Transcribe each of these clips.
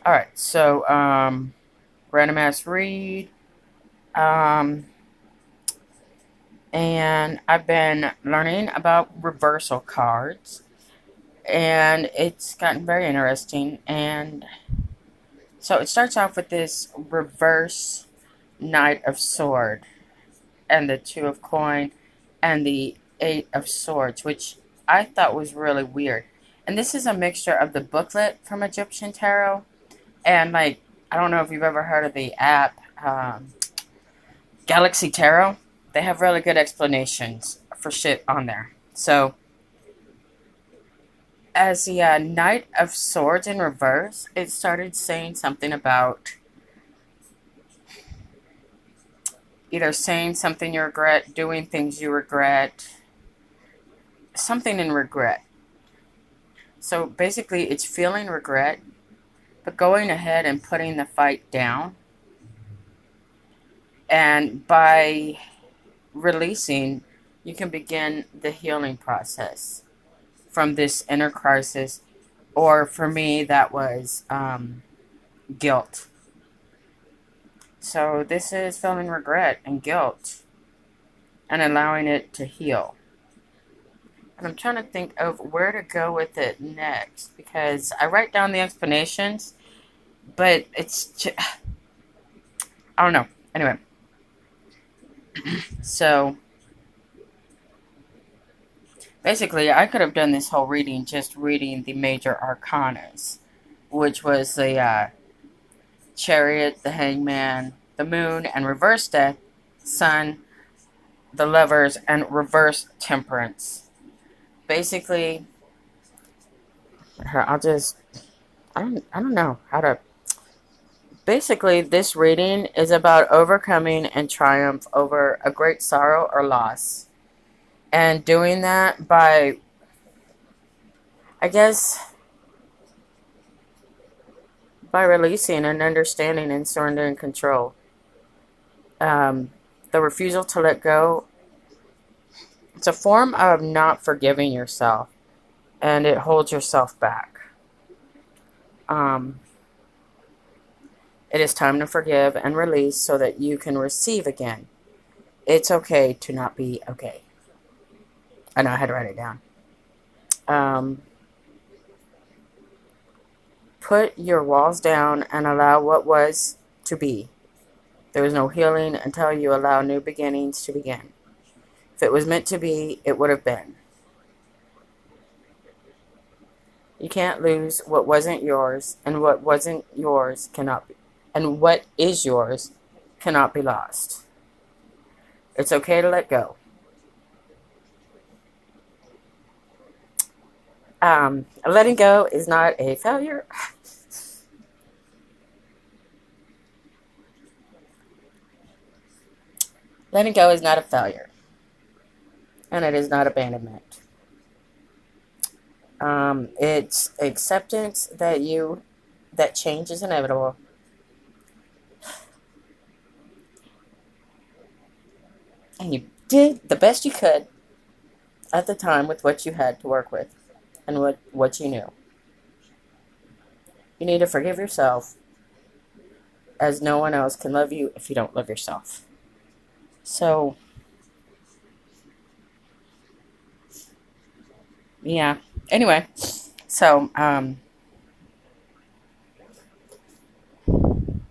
Alright, so, random ass read. Um, and I've been learning about reversal cards, and it's gotten very interesting. And so it starts off with this reverse Knight of Sword, and the Two of Coin, and the Eight of Swords, which I thought was really weird. And this is a mixture of the booklet from Egyptian Tarot, and like, I don't know if you've ever heard of the app, Galaxy Tarot. They have really good explanations for shit on there. So, as the Knight of Swords in reverse, it started saying something about either saying something you regret, doing things you regret, something in regret. So basically, it's feeling regret, but going ahead and putting the fight down. And by releasing, you can begin the healing process from this inner crisis. Or for me, that was guilt. So this is feeling regret and guilt and allowing it to heal. And I'm trying to think of where to go with it next because I write down the explanations, but it's just, I don't know. Anyway, so basically, I could have done this whole reading just reading the major arcanas, which was the Chariot, the Hangman, the Moon, and Reverse Death, Sun, the Lovers, and Reverse Temperance. Basically, I'll just I don't know how to. Basically, this reading is about overcoming and triumph over a great sorrow or loss, and doing that by, I guess, by releasing and understanding and surrendering control. Um, the refusal to let go. It's a form of not forgiving yourself, and it holds yourself back. Um, it is time to forgive and release so that you can receive again. It's okay to not be okay. I know I had to write it down. Um, put your walls down and allow what was to be. There is no healing until you allow new beginnings to begin. If it was meant to be, it would have been. You can't lose what wasn't yours, and what wasn't yours cannot be, and what is yours cannot be lost. It's okay to let go. Letting go is not a failure. Letting go is not a failure, and it is not abandonment. It's acceptance that change is inevitable, and you did the best you could at the time with what you had to work with and what you knew. You need to forgive yourself, as no one else can love you if you don't love yourself. So, yeah. Anyway, so on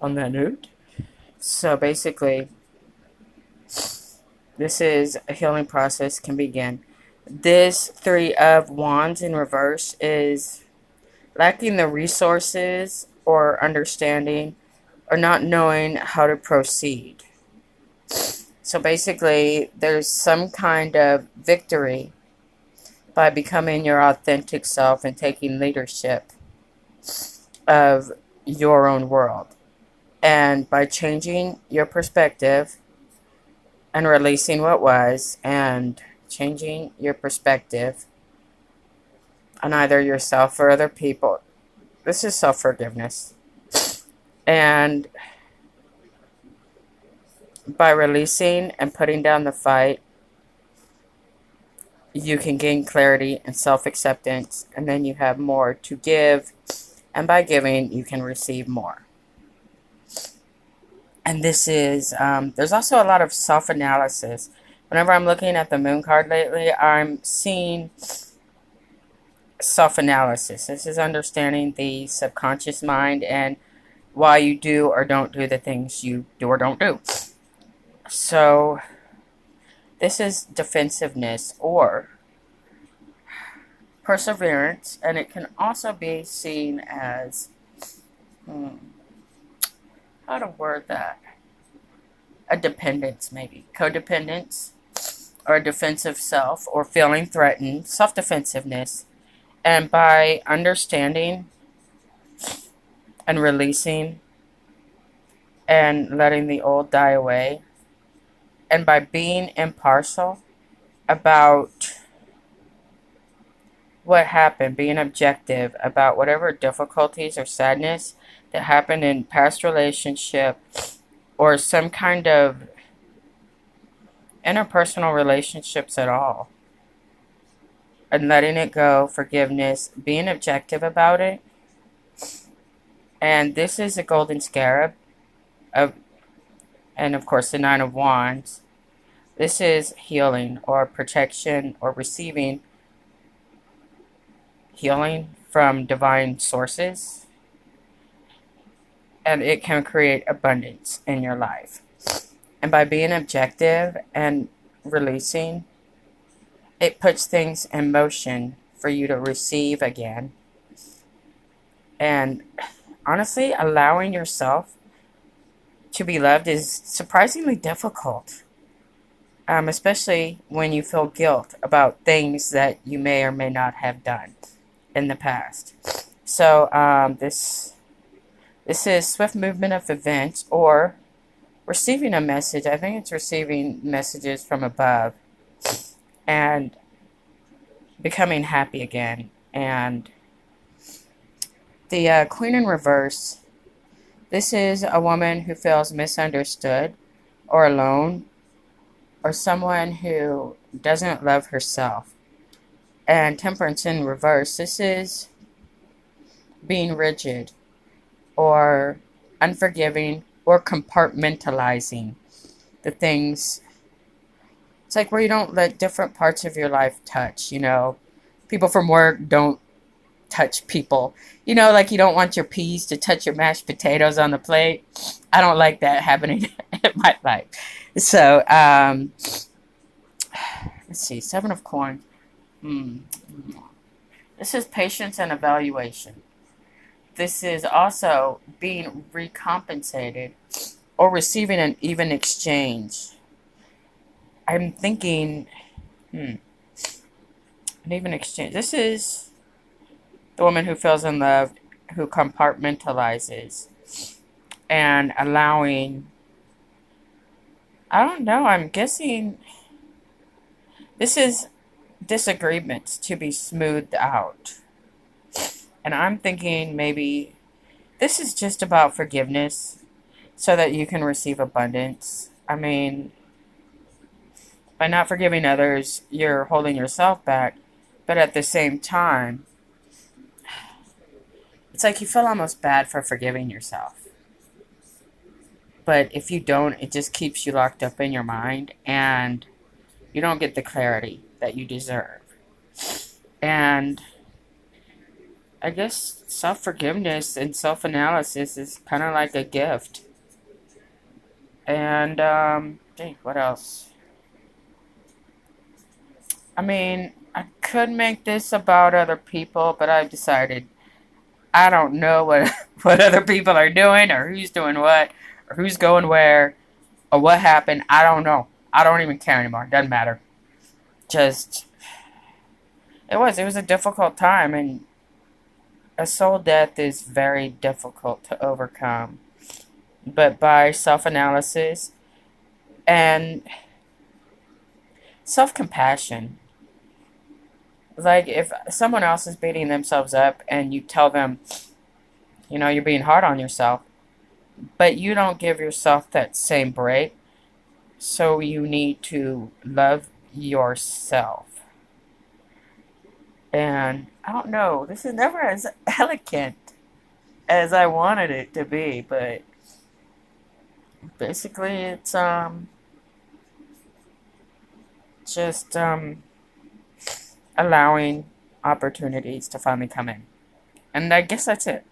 that note, so basically, this is a healing process can begin. This Three of Wands in reverse is lacking the resources or understanding or not knowing how to proceed. So basically, there's some kind of victory by becoming your authentic self and taking leadership of your own world. And by changing your perspective and releasing what was and changing your perspective on either yourself or other people. This is self-forgiveness. And by releasing and putting down the fight, you can gain clarity and self-acceptance, and then you have more to give And by giving, you can receive more. And this is, there's also a lot of self-analysis. Whenever I'm looking at the moon card lately, I'm seeing self-analysis. This is understanding the subconscious mind and why you do or don't do the things you do or don't do. So this is defensiveness or perseverance, and it can also be seen as, how to word that? A dependence, maybe. Codependence, or a defensive self, or feeling threatened, self-defensiveness. And by understanding and releasing and letting the old die away, and by being impartial about what happened, being objective about whatever difficulties or sadness that happened in past relationship or some kind of interpersonal relationships at all, and letting it go, forgiveness, being objective about it. And this is a golden scarab of, and of course the Nine of Wands. This is healing or protection or receiving healing from divine sources, and it can create abundance in your life. And by being objective and releasing, it puts things in motion for you to receive again. And honestly, allowing yourself to be loved is surprisingly difficult, especially when you feel guilt about things that you may or may not have done in the past. So this is swift movement of events or receiving a message. I think it's receiving messages from above and becoming happy again. And the Queen in reverse, this is a woman who feels misunderstood or alone, or someone who doesn't love herself. And Temperance in reverse, this is being rigid or unforgiving or compartmentalizing the things. It's like where you don't let different parts of your life touch, you know. People from work don't touch people. You know, like you don't want your peas to touch your mashed potatoes on the plate. I don't like that happening in my life. So, let's see, Seven of Coins. This is patience and evaluation. This is also being recompensated or receiving an even exchange. I'm thinking, an even exchange. This is the woman who feels in love, who compartmentalizes and allowing, I don't know, I'm guessing this is disagreements to be smoothed out. And I'm thinking maybe this is just about forgiveness so that you can receive abundance. I mean, by not forgiving others, you're holding yourself back. But at the same time, it's like you feel almost bad for forgiving yourself. But if you don't, it just keeps you locked up in your mind and you don't get the clarity that you deserve. And I guess self-forgiveness and self-analysis is kind of like a gift. And, what else? I mean, I could make this about other people, but I've decided I don't know what other people are doing or who's doing what or who's going where or what happened. I don't know. I don't even care anymore. Doesn't matter. Just, it was a difficult time, and a soul death is very difficult to overcome. But by self-analysis and self-compassion, like if someone else is beating themselves up and you tell them, you know, you're being hard on yourself, but you don't give yourself that same break, so you need to love yourself. And I don't know, this is never as elegant as I wanted it to be, but basically it's just allowing opportunities to finally come in. And I guess that's it.